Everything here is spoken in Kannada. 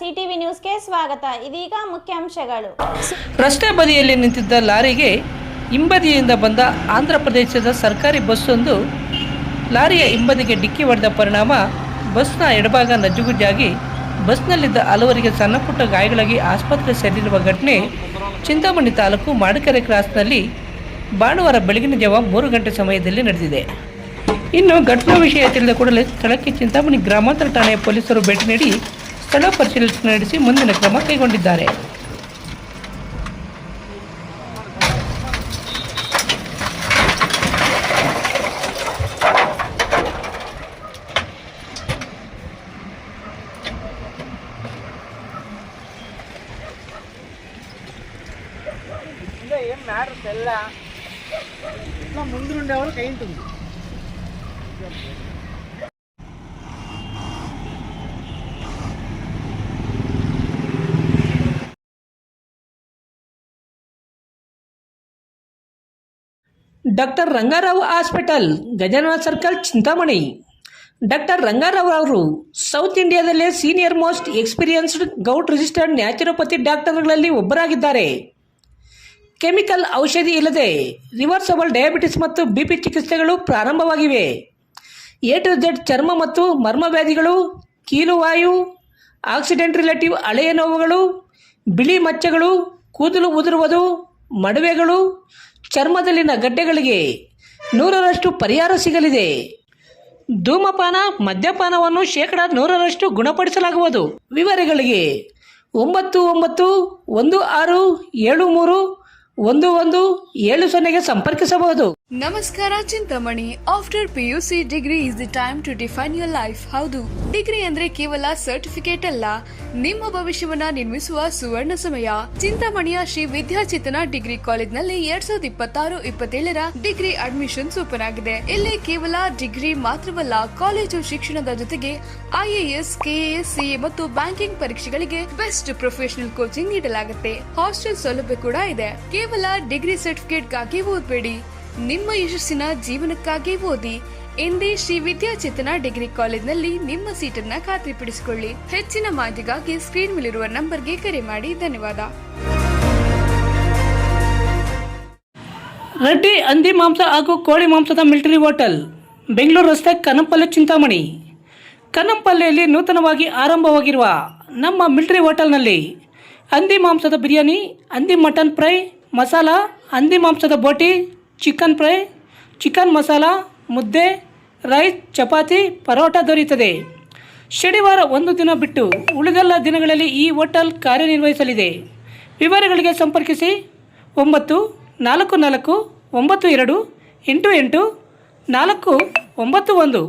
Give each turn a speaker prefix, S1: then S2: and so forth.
S1: ಸಿಟಿವಿ ನ್ಯೂಸ್ಗೆ ಸ್ವಾಗತ. ಇದೀಗ ಮುಖ್ಯಾಂಶಗಳು.
S2: ರಸ್ತೆ ಬದಿಯಲ್ಲಿ ನಿಂತಿದ್ದ ಲಾರಿಗೆ ಹಿಂಬದಿಯಿಂದ ಬಂದ ಆಂಧ್ರ ಪ್ರದೇಶದ ಸರ್ಕಾರಿ ಬಸ್ಸೊಂದು ಲಾರಿಯ ಹಿಂಬದಿಗೆ ಡಿಕ್ಕಿ ಹೊಡೆದ ಪರಿಣಾಮ ಬಸ್ನ ಎಡಭಾಗ ನಜ್ಜುಗುಜ್ಜಾಗಿ ಬಸ್ನಲ್ಲಿದ್ದ ಹಲವರಿಗೆ ಸಣ್ಣಪುಟ್ಟ ಗಾಯಗಳಾಗಿ ಆಸ್ಪತ್ರೆ ಸೇರಿರುವ ಘಟನೆ ಚಿಂತಾಮಣಿ ತಾಲೂಕು ಮಾಡಕೆರೆ ಕ್ರಾಸ್ನಲ್ಲಿ ಭಾನುವಾರ ಬೆಳಗಿನ ಜಾವ 3 ಗಂಟೆ ಸಮಯದಲ್ಲಿ ನಡೆದಿದೆ. ಇನ್ನು ಘಟನಾ ವಿಷಯ ತಿಳಿದ ಕೂಡಲೇ ಸ್ಥಳಕ್ಕೆ ಚಿಂತಾಮಣಿ ಗ್ರಾಮಾಂತರ ಠಾಣೆಯ ಪೊಲೀಸರು ಭೇಟಿ ನೀಡಿ ಸ್ಥಳ ಪರಿಶೀಲನೆ ನಡೆಸಿ ಮುಂದಿನ ಕ್ರಮ ಕೈಗೊಂಡಿದ್ದಾರೆ.
S3: ఏం మ్యాటర్ తెల్ల ఇట్లా ముందు ఉండేవాళ్ళు కై ఉంటుంది.
S2: Doctor Rangarao hospital, Gajanana circle, Chintamani. Doctor Rangarao ಅವರು ಸೌತ್ ಇಂಡಿಯಾದಲ್ಲೇ senior most experienced govt registered naturopathy ಡಾಕ್ಟರ್ಗಳಲ್ಲಿ ಒಬ್ಬರಾಗಿದ್ದಾರೆ. ಕೆಮಿಕಲ್ ಔಷಧಿ ಇಲ್ಲದೆ ರಿವರ್ಸಬಲ್ ಡಯಾಬಿಟಿಸ್ ಮತ್ತು ಬಿಪಿ ಚಿಕಿತ್ಸೆಗಳು ಪ್ರಾರಂಭವಾಗಿವೆ. ಎ ಟು ಝೆಡ್ ಚರ್ಮ ಮತ್ತು ಮರ್ಮ ವ್ಯಾಧಿಗಳು, ಕೀಲುವಾಯು, ಆಕ್ಸಿಡೆಂಟ್ ರಿಲೇಟಿವ್ ಹಳೆಯ ನೋವುಗಳು, ಬಿಳಿ ಮಚ್ಚೆಗಳು, ಕೂದಲು ಉದುರುವುದು, ಮಡುವೆಗಳು, ಚರ್ಮದಲ್ಲಿನ ಗಡ್ಡೆಗಳಿಗೆ 100% ಪರಿಹಾರ ಸಿಗಲಿದೆ. ಧೂಮಪಾನ, ಮದ್ಯಪಾನವನ್ನು 100% ಗುಣಪಡಿಸಲಾಗುವುದು. ವಿವರಗಳಿಗೆ 9916731170 ಸಂಪರ್ಕಿಸಬಹುದು.
S4: ನಮಸ್ಕಾರ Chintamani. After PUC degree is the time to define your life. ಹೌದು, ಡಿಗ್ರಿ ಅಂದ್ರೆ ಕೇವಲ ಸರ್ಟಿಫಿಕೇಟ್ ಅಲ್ಲ, ನಿಮ್ಮ ಭವಿಷ್ಯವನ್ನ ನಿರ್ಮಿಸುವ ಸುವರ್ಣ ಸಮಯ. ಚಿಂತಾಮಣಿಯ ಶ್ರೀ ವಿದ್ಯಾಚೇತನ ಡಿಗ್ರಿ ಕಾಲೇಜ್ನಲ್ಲಿ 2026-27 ಡಿಗ್ರಿ ಅಡ್ಮಿಷನ್ಸ್ ಓಪನ್ ಆಗಿದೆ. ಇಲ್ಲಿ ಕೇವಲ ಡಿಗ್ರಿ ಮಾತ್ರವಲ್ಲ, ಕಾಲೇಜು ಶಿಕ್ಷಣದ ಜೊತೆಗೆ IAS, KAS, CA ಮತ್ತು ಬ್ಯಾಂಕಿಂಗ್ ಪರೀಕ್ಷೆಗಳಿಗೆ ಬೆಸ್ಟ್ ಪ್ರೊಫೆಷನಲ್ ಕೋಚಿಂಗ್ ನೀಡಲಾಗುತ್ತೆ. ಹಾಸ್ಟೆಲ್ ಸೌಲಭ್ಯ ಕೂಡ ಇದೆ. ಕೇವಲ ಡಿಗ್ರಿ ಸರ್ಟಿಫಿಕೇಟ್ಗಾಗಿ ಓದಬೇಡಿ, ನಿಮ್ಮ ಯಶಸ್ಸಿನ ಜೀವನಕ್ಕಾಗಿ ಓದಿ. ಎಂದೇ ಶ್ರೀ ವಿದ್ಯಾಚೇತನ ಡಿಗ್ರಿ ಕಾಲೇಜ್ನಲ್ಲಿ ನಿಮ್ಮ ಸೀಟನ್ನ ಖಾತ್ರಿಪಡಿಸಿಕೊಳ್ಳಿ. ಹೆಚ್ಚಿನ ಮಾಹಿತಿಗಾಗಿ ಸ್ಕ್ರೀನ್ ಮೇಲಿರುವ ನಂಬರ್ಗೆ ಕರೆ ಮಾಡಿ. ಧನ್ಯವಾದ.
S2: ರೆಡ್ಡಿ ಹಂದಿ ಮಾಂಸ ಹಾಗೂ ಕೋಳಿ ಮಾಂಸದ ಮಿಲಿಟರಿ ಹೋಟೆಲ್, ಬೆಂಗಳೂರು ರಸ್ತೆ, ಕನ್ನಂಪಲ್ಲೆ, ಚಿಂತಾಮಣಿ. ಕನ್ನಂಪಲ್ಲೆಯಲ್ಲಿ ನೂತನವಾಗಿ ಆರಂಭವಾಗಿರುವ ನಮ್ಮ ಮಿಲಿಟರಿ ಹೋಟೆಲ್ನಲ್ಲಿ ಹಂದಿ ಮಾಂಸದ ಬಿರಿಯಾನಿ, ಹಂದಿ ಮಟನ್ ಫ್ರೈ, ಮಸಾಲ, ಹಂದಿ ಮಾಂಸದ ಬೋಟಿ, ಚಿಕನ್ ಫ್ರೈ, ಚಿಕನ್ ಮಸಾಲ, ಮುದ್ದೆ, ರೈಸ್, ಚಪಾತಿ, ಪರೋಟ ದೊರೆಯುತ್ತದೆ. ಶನಿವಾರ ಒಂದು ದಿನ ಬಿಟ್ಟು ಉಳಿದೆಲ್ಲ ದಿನಗಳಲ್ಲಿ ಈ ಹೋಟೆಲ್ ಕಾರ್ಯನಿರ್ವಹಿಸಲಿದೆ. ವಿವರಗಳಿಗೆ ಸಂಪರ್ಕಿಸಿ 94492888491.